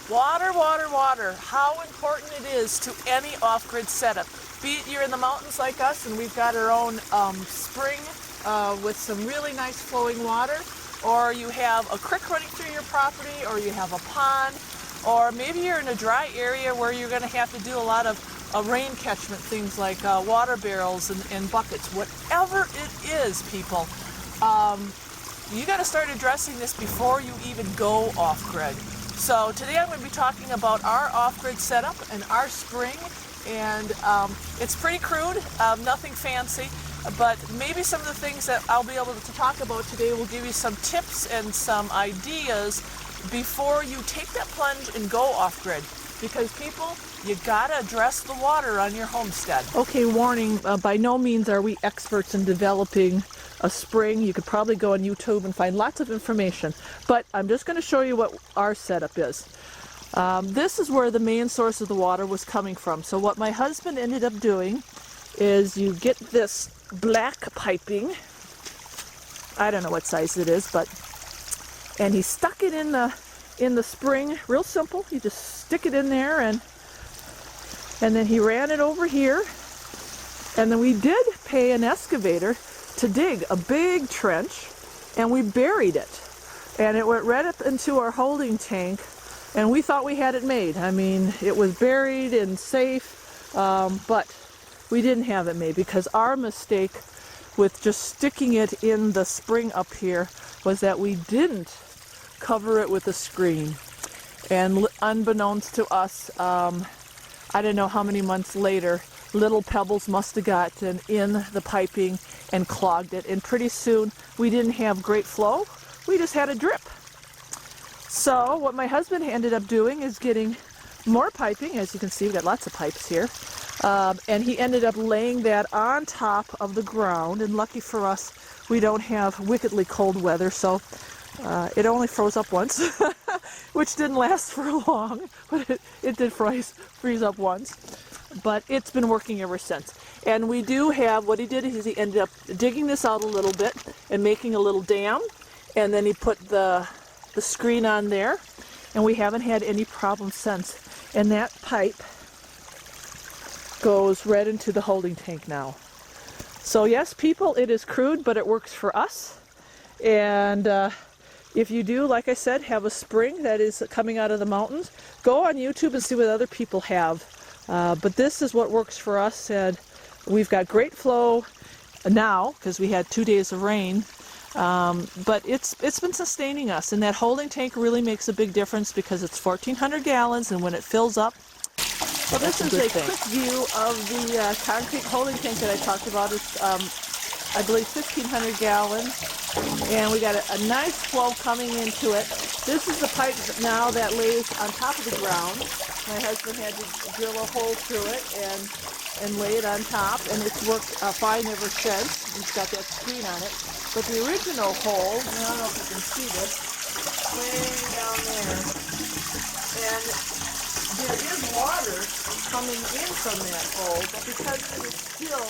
Water, water, water. How important it is to any off-grid setup. Be it you're in the mountains like us and we've got our own spring with some really nice flowing water, or you have a creek running through your property, or you have a pond, or maybe you're in a dry area where you're going to have to do a lot of rain catchment, things like water barrels and buckets. Whatever it is, people, you got to start addressing this before you even go off-grid. So today I'm going to be talking about our off-grid setup and our spring, and it's pretty crude, nothing fancy, but maybe some of the things that I'll be able to talk about today will give you some tips and some ideas before you take that plunge and go off-grid. Because people, you got to address the water on your homestead. Okay, warning, by no means are we experts in developing a spring. You could probably go on YouTube and find lots of information, but I'm just going to show you what our setup is. This is where the main source of the water was coming from. So what my husband ended up doing is you get this black piping, I don't know what size it is, but, and he stuck it in the spring, real simple. You just stick it in there, and then he ran it over here, and then we did pay an excavator to dig a big trench, and we buried it, and it went right up into our holding tank, and we thought we had it made. I mean, it was buried and safe, but we didn't have it made, because our mistake with just sticking it in the spring up here was that we didn't cover it with a screen. And unbeknownst to us, I don't know how many months later, little pebbles must have gotten in the piping and clogged it, and pretty soon we didn't have great flow, we just had a drip. So what my husband ended up doing is getting more piping. As you can see, we've got lots of pipes here, and he ended up laying that on top of the ground, and lucky for us we don't have wickedly cold weather, so it only froze up once, which didn't last for long, but it did freeze up once. But it's been working ever since. And we do have, what he did is he ended up digging this out a little bit and making a little dam, and then he put the screen on there, and we haven't had any problems since. And that pipe goes right into the holding tank now. So yes, people, it is crude, but it works for us. And if you do, like I said, have a spring that is coming out of the mountains, go on YouTube and see what other people have. But this is what works for us, and we've got great flow now because we had 2 days of rain, but it's been sustaining us, and that holding tank really makes a big difference because it's 1,400 gallons, and when it fills up, so this is a quick view of the concrete holding tank that I talked about. It's I believe 1,500 gallons, and we got a nice flow coming into it. This is the pipe now that lays on top of the ground. My husband had to drill a hole through it and lay it on top, and it's worked fine ever since. It's got that screen on it. But the original hole, I don't know if you can see this, way down there, and there is water coming in from that hole, but because it is still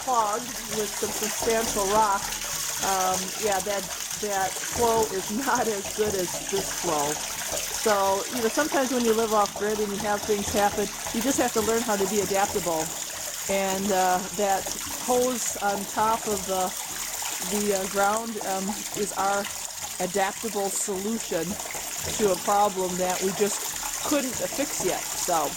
clogged with some substantial rock, yeah, that flow is not as good as this flow. So, you know, sometimes when you live off-grid and you have things happen, you just have to learn how to be adaptable. And that hose on top of the ground is our adaptable solution to a problem that we just couldn't fix yet. So,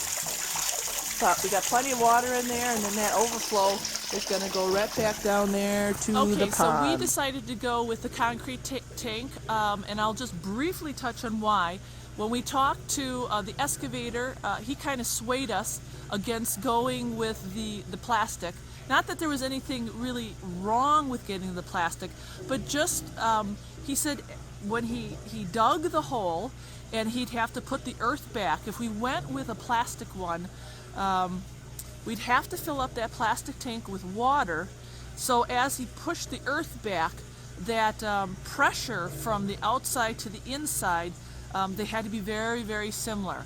but we got plenty of water in there, and then that overflow is going to go right back down there to the pond. So we decided to go with the concrete tank, and I'll just briefly touch on why. When we talked to the excavator, he kind of swayed us against going with the plastic. Not that there was anything really wrong with getting the plastic, but just he said when he dug the hole and he'd have to put the earth back. If we went with a plastic one, we'd have to fill up that plastic tank with water. So as he pushed the earth back, that pressure from the outside to the inside, they had to be very, very similar.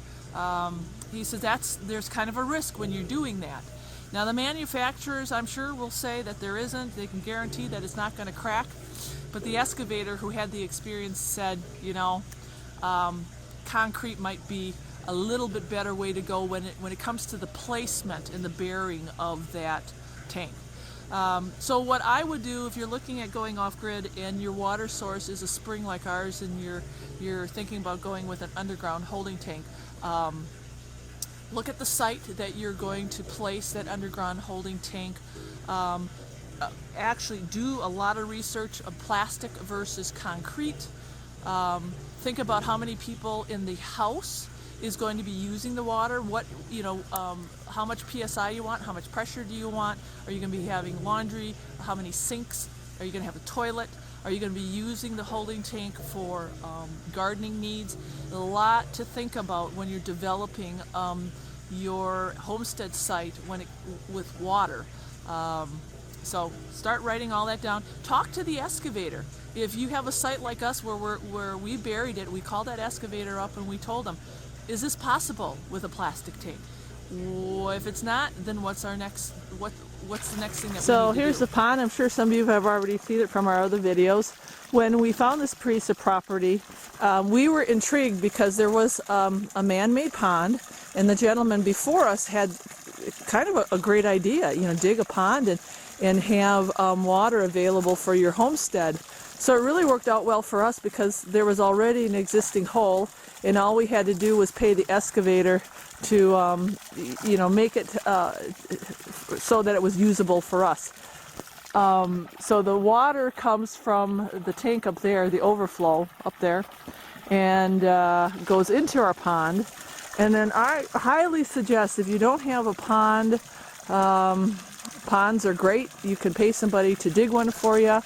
He says there's kind of a risk when you're doing that. Now the manufacturers, I'm sure, will say that there isn't. They can guarantee that it's not going to crack. But the excavator who had the experience said, you know, concrete might be a little bit better way to go when it comes to the placement and the bearing of that tank. So what I would do if you're looking at going off-grid and your water source is a spring like ours and you're thinking about going with an underground holding tank, look at the site that you're going to place that underground holding tank. Actually do a lot of research of plastic versus concrete. Think about how many people in the house is going to be using the water, what, how much PSI you want, how much pressure do you want, are you going to be having laundry, how many sinks, are you going to have a toilet, are you going to be using the holding tank for gardening needs? A lot to think about when you're developing your homestead site with water. So start writing all that down. Talk to the excavator. If you have a site like us where we buried it, we called that excavator up and we told them, is this possible with a plastic tank? Well, if it's not, then what's the next thing that we need to do? So here's the pond. I'm sure some of you have already seen it from our other videos. When we found this piece of property, we were intrigued because there was a man-made pond, and the gentleman before us had kind of a great idea, dig a pond and have water available for your homestead. So it really worked out well for us because there was already an existing hole, and all we had to do was pay the excavator to make it so that it was usable for us. So the water comes from the tank up there, the overflow up there, and goes into our pond. And then I highly suggest, if you don't have a pond, ponds are great. You can pay somebody to dig one for you.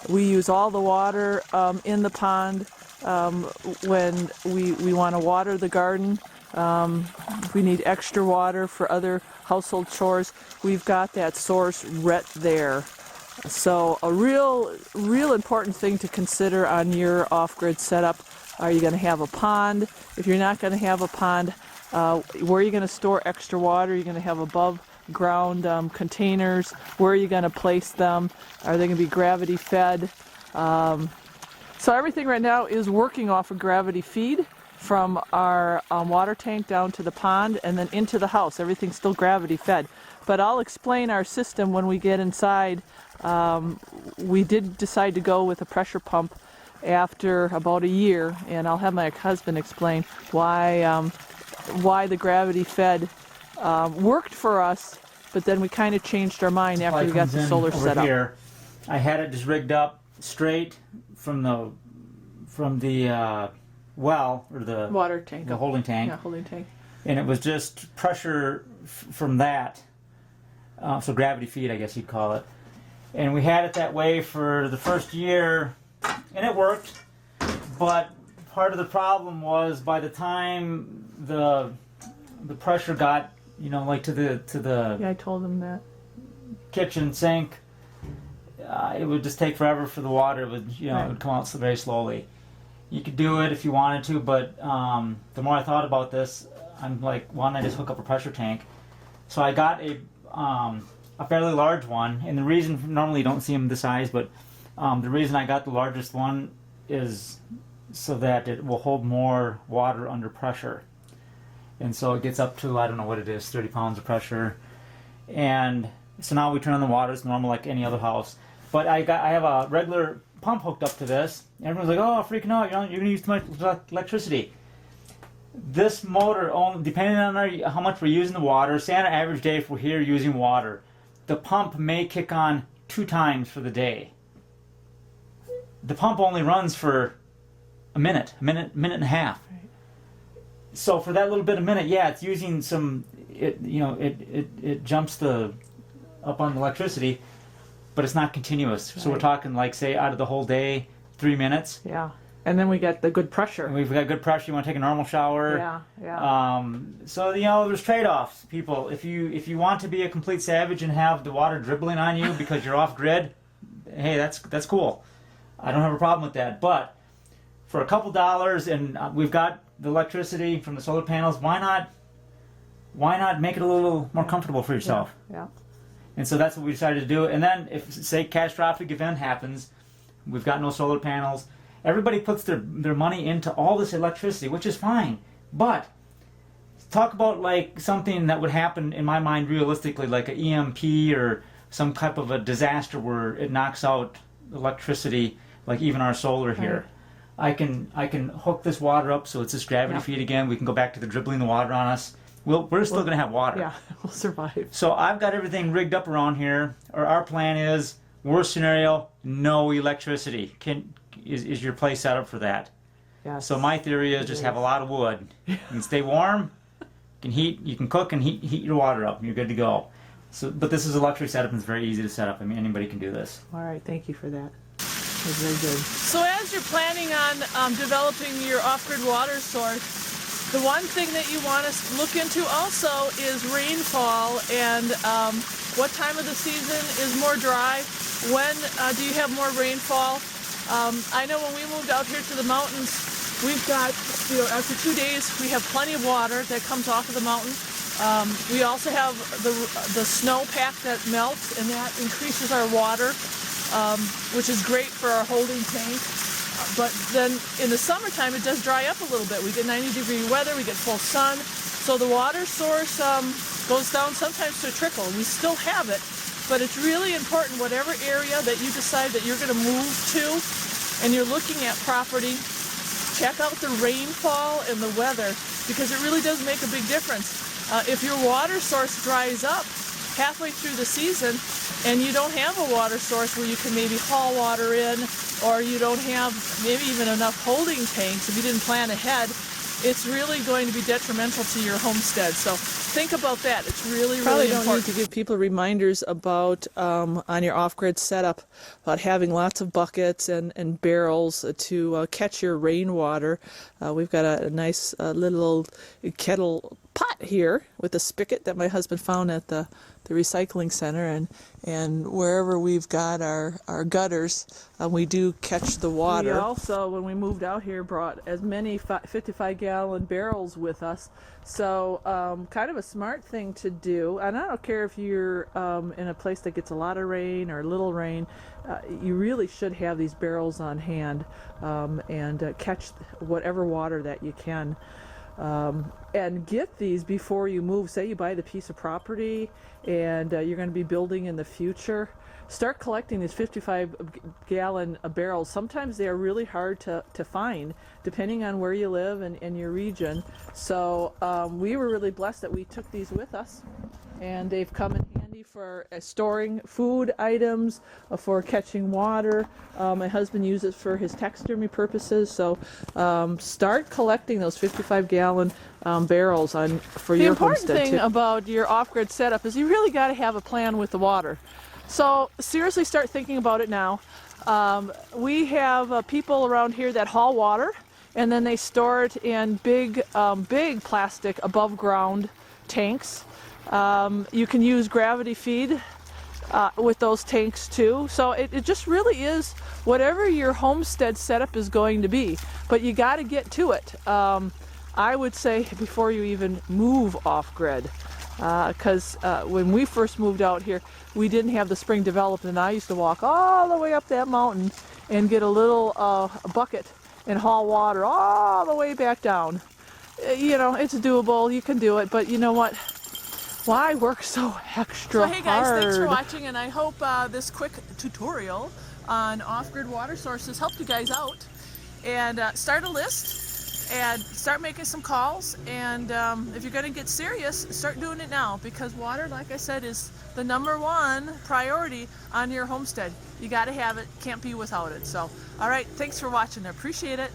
We use all the water in the pond when we want to water the garden. If we need extra water for other household chores, we've got that source right there. So a real important thing to consider on your off-grid setup. Are you going to have a pond? If you're not going to have a pond, where are you going to store extra water? Are you going to have above ground containers? Where are you going to place them? Are they going to be gravity fed? So everything right now is working off a gravity feed from our water tank down to the pond and then into the house. Everything's still gravity fed. But I'll explain our system when we get inside. We did decide to go with a pressure pump after about a year, and I'll have my husband explain why the gravity fed worked for us, but then we kind of changed our mind after we got the solar set up. Here, I had it just rigged up straight from the well, or the water tank, the holding tank. Yeah, holding tank. And it was just pressure from that, so gravity feed, I guess you'd call it. And we had it that way for the first year, and it worked. But part of the problem was by the time the pressure got, like to the Yeah, I told him that. kitchen sink, it would just take forever for the water. It would, Right. it would come out very slowly. You could do it if you wanted to, but the more I thought about this, I'm like, why don't I just hook up a pressure tank? So I got a fairly large one, and the reason, normally you don't see them this size, but the reason I got the largest one is so that it will hold more water under pressure. And so it gets up to, I don't know what it is, 30 pounds of pressure. And so now we turn on the water, it's normal like any other house. But I have a regular pump hooked up to this. Everyone's like, oh, freaking out, you're going to use too much electricity. This motor, depending on how much we're using the water, say on an average day if we're here using water, the pump may kick on 2 times for the day. The pump only runs for a minute and a half. Right. So for that little bit of minute, yeah, it's using some, it jumps up on the electricity, but it's not continuous. Right. So we're talking like, say, out of the whole day, 3 minutes. Yeah. And then we get the good pressure. And we've got good pressure. You want to take a normal shower. Yeah, yeah. So there's trade-offs, people. If you want to be a complete savage and have the water dribbling on you because you're off grid, hey, that's cool. I don't have a problem with that. But for a couple dollars, and we've got the electricity from the solar panels, why not make it a little more comfortable for yourself? Yeah. And so that's what we decided to do. And then if, say, catastrophic event happens, we've got no solar panels. everybody puts their money into all this electricity, which is fine. But talk about like something that would happen in my mind realistically, like an EMP or some type of a disaster where it knocks out electricity, like even our solar here. I can hook this water up so it's just gravity feed again. We can go back to the dribbling the water on us. We're still going to have water. Yeah, we'll survive. So I've got everything rigged up around here. Our plan is, worst scenario, no electricity. Is your place set up for that? Yes. So my theory is just have a lot of wood. You can stay warm. You can cook and heat your water up, and you're good to go. So, but this is a luxury setup, and it's very easy to set up. I mean, anybody can do this. All right, thank you for that. That's very good. So as you're planning on developing your off-grid water source, the one thing that you want to look into also is rainfall and what time of the season is more dry. When do you have more rainfall? I know when we moved out here to the mountains, we've got, after 2 days, we have plenty of water that comes off of the mountain. We also have the snowpack that melts, and that increases our water, which is great for our holding tank. But then in the summertime, it does dry up a little bit. We get 90-degree weather, we get full sun, so the water source goes down sometimes to a trickle. We still have it, but it's really important, whatever area that you decide that you're going to move to, and you're looking at property, check out the rainfall and the weather, because it really does make a big difference. If your water source dries up halfway through the season and you don't have a water source where you can maybe haul water in, or you don't have maybe even enough holding tanks, if you didn't plan ahead, it's really going to be detrimental to your homestead. So think about that. It's really, really important. Probably don't need to give people reminders about, on your off-grid setup, about having lots of buckets and barrels to catch your rainwater. We've got a nice little kettle pot here with a spigot that my husband found at the recycling center, and wherever we've got our gutters, we do catch the water. We also, when we moved out here, brought as many 55-gallon barrels with us. So kind of a smart thing to do, and I don't care if you're in a place that gets a lot of rain or little rain, you really should have these barrels on hand and catch whatever water that you can. And get these before you move. Say you buy the piece of property and you're going to be building in the future. Start collecting these 55-gallon barrels. Sometimes they are really hard to find depending on where you live and your region. So we were really blessed that we took these with us, and they've come in handy for storing food items, for catching water. My husband uses it for his taxidermy purposes. So start collecting those 55-gallon barrels for your homestead. The important thing about your off-grid setup is you really got to have a plan with the water. So seriously, start thinking about it now. We have people around here that haul water, and then they store it in big plastic above ground tanks. You can use gravity feed with those tanks too. So it just really is whatever your homestead setup is going to be, but you got to get to it. I would say before you even move off-grid, because when we first moved out here, we didn't have the spring developed, and I used to walk all the way up that mountain and get a little bucket and haul water all the way back down. It's doable, you can do it, but you know what? Why work so extra hard? So hey guys, thanks for watching, and I hope this quick tutorial on off-grid water sources helped you guys out. And start a list and start making some calls, and if you're going to get serious, start doing it now, because water, like I said, is the #1 priority on your homestead. You got to have it, can't be without it. So all right, thanks for watching, I appreciate it.